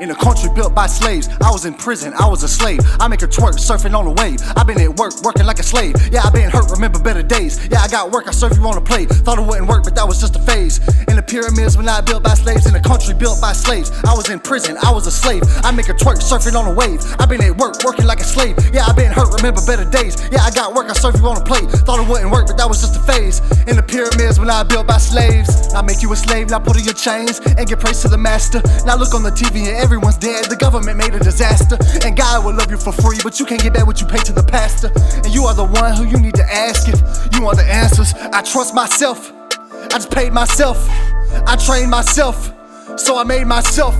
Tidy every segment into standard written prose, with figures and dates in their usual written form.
In a country built by slaves, I was in prison, I was a slave. I make her twerk, surfing on the wave. I been at work, working like a slave. Yeah, I been hurt, remember better days. Yeah, I got work, I serve you on a plate. Thought it wouldn't work, but that was just a phase. In the pyramids were not built by slaves. In a country built by slaves, I was in prison, I was a slave. I make her twerk, surfing on the wave. I been at work, working like a slave. Yeah, I been hurt, remember better days. Yeah, I got work, I serve you on a plate. Thought it wouldn't work, but that was just a phase. In the pyramids were not built by slaves. I make you a slave, now put on your chains and get praise to the master. Now look on the TV and everyone's dead. The government made a disaster, and God will love you for free, but you can't get back what you pay to the pastor. And you are the one who you need to ask if you want the answers. I trust myself, I just paid myself, I trained myself, so I made myself.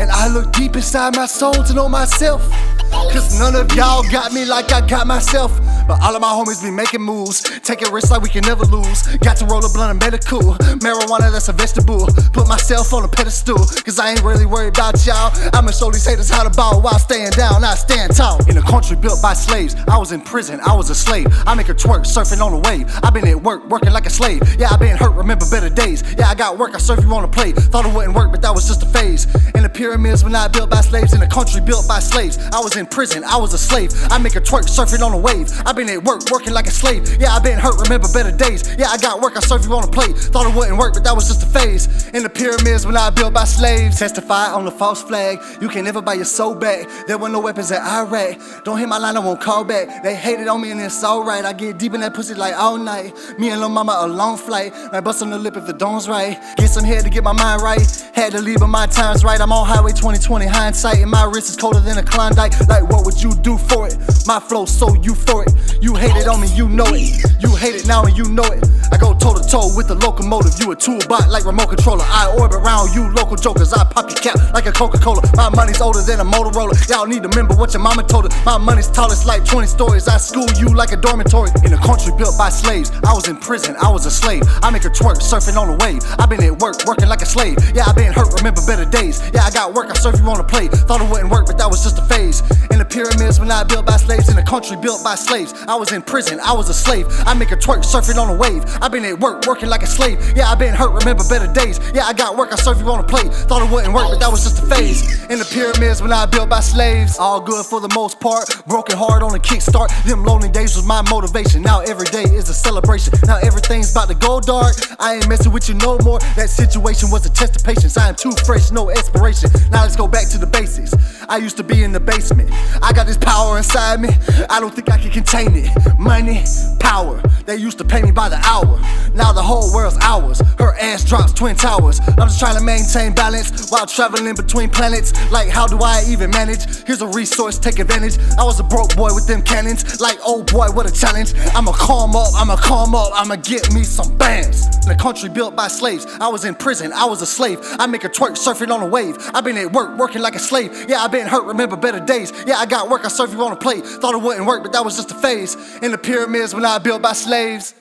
And I look deep inside my soul to know myself, cause none of y'all got me like I got myself. But all of my homies be making moves, taking risks like we can never lose. Got to roll a blunt and medical marijuana, that's a vegetable. Put myself on a pedestal, cause I ain't really worried about y'all. I'ma show these haters how to ball while staying down, I stand tall. In a country built by slaves, I was in prison, I was a slave. I make her twerk, surfing on the wave. I been at work, working like a slave. Yeah, I been hurt, remember better days. Yeah, I got work, I serve you on a plate. Thought it wouldn't work, but that was just a phase. In the pyramids were not built by slaves. In a country built by slaves, I was in prison, I was a slave. I make her twerk, surfing on the wave. I been at work, working like a slave. Yeah, I been hurt, remember better days. Yeah, I got work, I serve you on a plate. Thought it wouldn't work, but that was just a phase. In the pyramids were not built by slaves. Testify on the false flag, you can never buy your soul back. There were no weapons at Iraq. Don't hit my line, I won't call back. They hated on me and it's alright. I get deep in that pussy like all night. Me and lil' mama a long flight. Might bust on the lip if the dawn's right. Get some head to get my mind right. Had to leave but my time's right. I'm on highway 2020 hindsight, and my wrist is colder than a Klondike. Like what would you do for it? My flow so euphoric. You hated on me, you know it. You hate it now and you know it. I go toe to toe with the locomotive. You a tool bot like remote controller. I orbit around you local jokers. I pop your cap like a Coca-Cola. My money's older than a Motorola. Y'all need to remember what your mama told her. My money's tallest like 20 stories. I school you like a dormitory. In a country built by slaves, I was in prison, I was a slave. I make her twerk, surfing on the wave. I been at work, working like a slave. Yeah, I been hurt, remember better days. Yeah, I got work, I serve you on a plate. Thought it wouldn't work, but that was just a phase. In the pyramids were not built by slaves. In a country built by slaves, I was in prison, I was a slave. I make her twerk, surfing on a wave. I been at work, working like a slave. Yeah, I been hurt, remember better days. Yeah, I got work, I serve you on a plate. Thought it wouldn't work, but that was just a phase. In the pyramids were not built by slaves. All good for the most part, broken hard on a kickstart. Them lonely days was my motivation. Now every day is a celebration. Now everything's about to go dark. I ain't messing with you no more. That situation was a test of patience. I am too fresh, no inspiration. Now let's go back to the basics. I used to be in the basement. I got this power inside me, I don't think I can contain it. Money, power, they used to pay me by the hour. Now the whole world's ours. Her ass drops twin towers. I'm just trying to maintain balance while traveling between planets. Like how do I even manage? Here's a resource, take advantage. I was a broke boy with them cannons. Like oh boy, what a challenge. I'ma calm up, I'ma get me some bands. In a country built by slaves, I was in prison, I was a slave. I make her twerk, surfing on a wave. I been at work, working like a slave. Yeah, I been hurt, remember better days. Yeah, I got work, I serve you on a plate. Thought it wouldn't work, but that was just a phase. In the pyramids were not built by slaves.